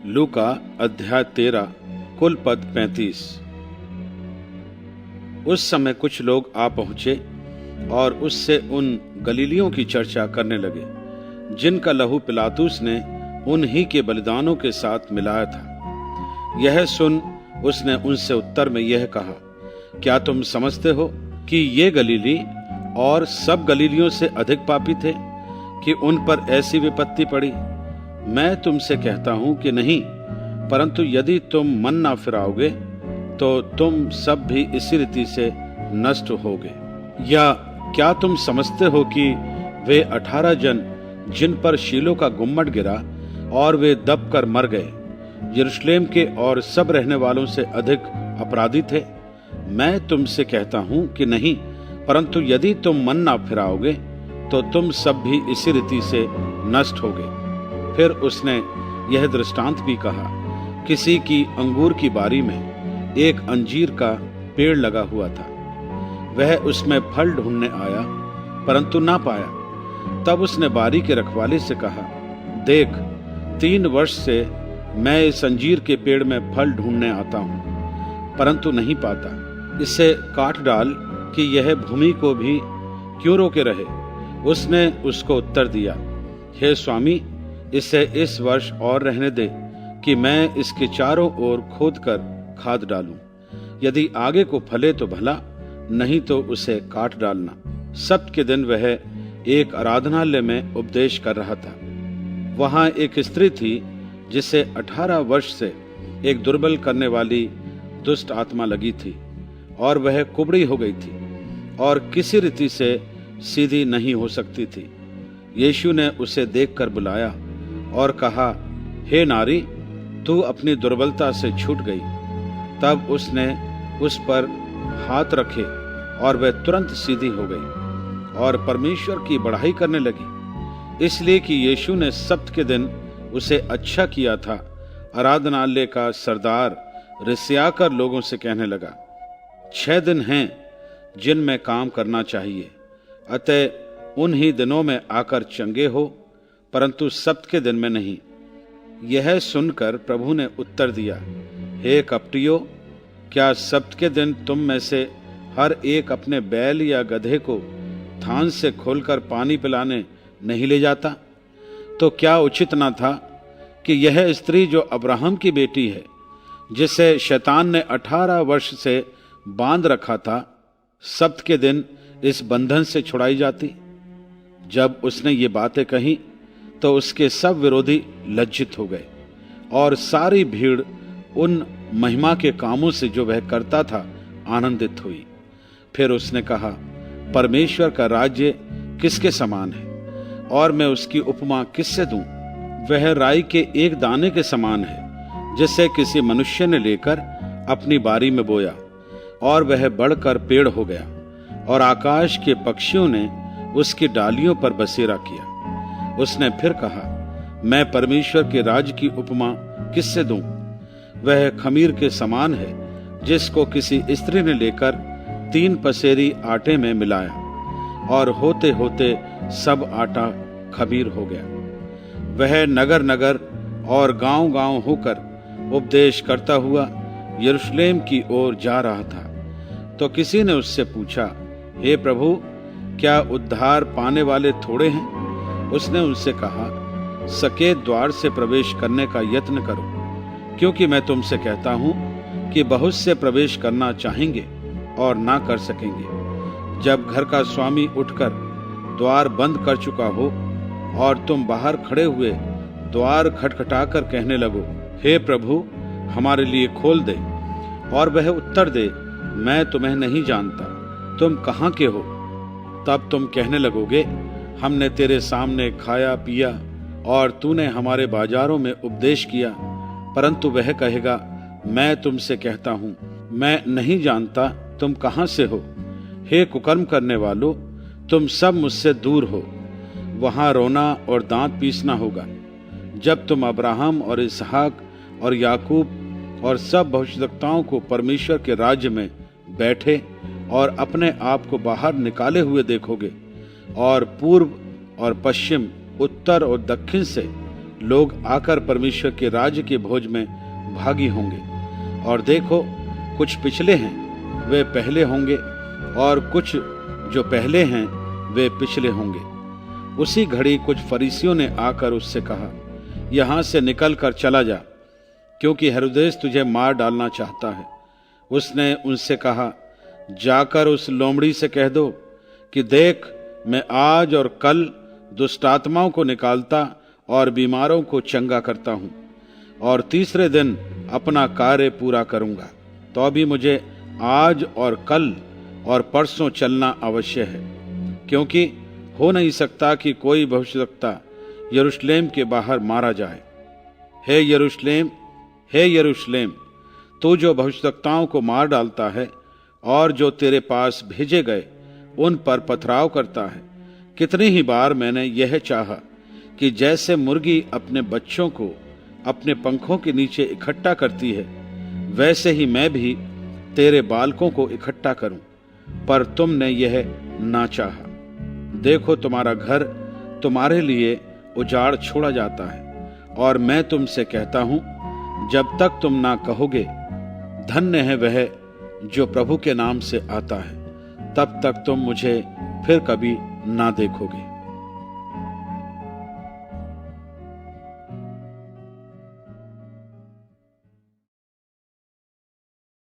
लूका अध्याय 13 कुल पद 35। उस समय कुछ लोग आ पहुंचे और उससे उन गलीलियों की चर्चा करने लगे जिनका लहू पिलातुस ने उन्हीं के बलिदानों के साथ मिलाया था। यह सुन उसने उनसे उत्तर में यह कहा, क्या तुम समझते हो कि ये गलीली और सब गलीलियों से अधिक पापी थे कि उन पर ऐसी विपत्ति पड़ी? मैं तुमसे कहता हूं कि नहीं, परंतु यदि तुम मन ना फिराओगे तो तुम सब भी इसी रीति से नष्ट होगे। या क्या तुम समझते हो कि वे 18 जन जिन पर शीलो का गुम्मट गिरा और वे दब कर मर गए, यरूशलेम के और सब रहने वालों से अधिक अपराधी थे? मैं तुमसे कहता हूं कि नहीं, परंतु यदि तुम मन ना फिराओगे तो तुम सब भी इसी रीति से नष्ट होगे। फिर उसने यह दृष्टांत भी कहा, किसी की अंगूर की बारी में एक अंजीर का पेड़ लगा हुआ था। वह उसमें फल ढूंढने आया परंतु ना पाया। तब उसने बारी के रखवाले से कहा, देख, 3 वर्ष से मैं इस अंजीर के पेड़ में फल ढूंढने आता हूं परंतु नहीं पाता। इसे काट डाल कि यह भूमि को भी क्यों रोके रहे। उसने उसको उत्तर दिया, हे स्वामी, इसे इस वर्ष और रहने दे कि मैं इसके चारों ओर खोद कर खाद डालूं। यदि आगे को फले तो भला, नहीं तो उसे काट डालना। सब्त के दिन वह एक आराधनालय में उपदेश कर रहा था। वहां एक स्त्री थी जिसे 18 वर्ष से एक दुर्बल करने वाली दुष्ट आत्मा लगी थी और वह कुबड़ी हो गई थी और किसी रीति से सीधी नहीं हो सकती थी। यीशु ने उसे देखकर बुलाया और कहा, हे नारी, तू अपनी दुर्बलता से छूट गई। तब उसने उस पर हाथ रखे और वह तुरंत सीधी हो गई और परमेश्वर की बड़ाई करने लगी। इसलिए कि यीशु ने सब्त के दिन उसे अच्छा किया था। आराधनालय का सरदार रिसियाकर लोगों से कहने लगा, 6 दिन हैं जिनमें काम करना चाहिए, अतः उन ही दिनों में आकर चंगे हो, परंतु सब्त के दिन में नहीं। यह सुनकर प्रभु ने उत्तर दिया, हे कपटियों, क्या सब्त के दिन तुम में से हर एक अपने बैल या गधे को थान से खोलकर पानी पिलाने नहीं ले जाता? तो क्या उचित न था कि यह स्त्री जो अब्राहम की बेटी है, जिसे शैतान ने 18 वर्ष से बांध रखा था, सब्त के दिन इस बंधन से छुड़ाई जाती? जब उसने ये बातें कही तो उसके सब विरोधी लज्जित हो गए और सारी भीड़ उन महिमा के कामों से जो वह करता था आनंदित हुई। फिर उसने कहा, परमेश्वर का राज्य किसके समान है और मैं उसकी उपमा किससे दूं? वह राई के एक दाने के समान है जिसे किसी मनुष्य ने लेकर अपनी बारी में बोया और वह बढ़कर पेड़ हो गया और आकाश के पक्षियों ने उसकी डालियों पर बसेरा किया। उसने फिर कहा, मैं परमेश्वर के राज्य की उपमा किससे दूं? वह खमीर के समान है जिसको किसी स्त्री ने लेकर 3 पसेरी आटे में मिलाया और होते होते सब आटा खमीर हो गया। वह नगर नगर और गांव गांव होकर उपदेश करता हुआ यरूशलेम की ओर जा रहा था। तो किसी ने उससे पूछा, हे प्रभु, क्या उद्धार पाने वाले थोड़े हैं? उसने उनसे कहा, सकेत द्वार से प्रवेश करने का यत्न करो, क्योंकि मैं तुमसे कहता हूं कि बहुत से प्रवेश करना चाहेंगे और ना कर सकेंगे। जब घर का स्वामी उठकर द्वार बंद कर चुका हो और तुम बाहर खड़े हुए द्वार खटखटाकर कहने लगो, हे प्रभु, हमारे लिए खोल दे, और वह उत्तर दे, मैं तुम्हें नहीं जानता, तुम कहाँ के हो? तब तुम कहने लगोगे, हमने तेरे सामने खाया पिया और तूने हमारे बाजारों में उपदेश किया। परंतु वह कहेगा, मैं तुमसे कहता हूं, मैं नहीं जानता तुम कहां से हो। हे कुकर्म करने वालों, तुम सब मुझसे दूर हो। वहां रोना और दांत पीसना होगा जब तुम अब्राहम और इसहाक और याकूब और सब भविष्यद्वक्ताओं को परमेश्वर के राज्य में बैठे और अपने आप को बाहर निकाले हुए देखोगे, और पूर्व और पश्चिम, उत्तर और दक्षिण से लोग आकर परमेश्वर के राज्य के भोज में भागी होंगे। और देखो, कुछ पिछले हैं वे पहले होंगे, और कुछ जो पहले हैं वे पिछले होंगे। उसी घड़ी कुछ फरीसियों ने आकर उससे कहा, यहाँ से निकल कर चला जा, क्योंकि हेरोदेस तुझे मार डालना चाहता है। उसने उनसे कहा, जाकर उस लोमड़ी से कह दो कि देख, मैं आज और कल दुष्टात्माओं को निकालता और बीमारों को चंगा करता हूँ, और तीसरे दिन अपना कार्य पूरा करूँगा। तो भी मुझे आज और कल और परसों चलना अवश्य है, क्योंकि हो नहीं सकता कि कोई भविष्यवक्ता यरूशलेम के बाहर मारा जाए। हे यरूशलेम, हे यरूशलेम, तू जो भविष्यवक्ताओं को मार डालता है और जो तेरे पास भेजे गए उन पर पथराव करता है, कितनी ही बार मैंने यह चाहा कि जैसे मुर्गी अपने बच्चों को अपने पंखों के नीचे इकट्ठा करती है, वैसे ही मैं भी तेरे बालकों को इकट्ठा करूं, पर तुमने यह ना चाहा। देखो, तुम्हारा घर तुम्हारे लिए उजाड़ छोड़ा जाता है, और मैं तुमसे कहता हूं, जब तक तुम ना कहोगे धन्य है वह जो प्रभु के नाम से आता है, तब तक तुम मुझे फिर कभी ना देखोगे।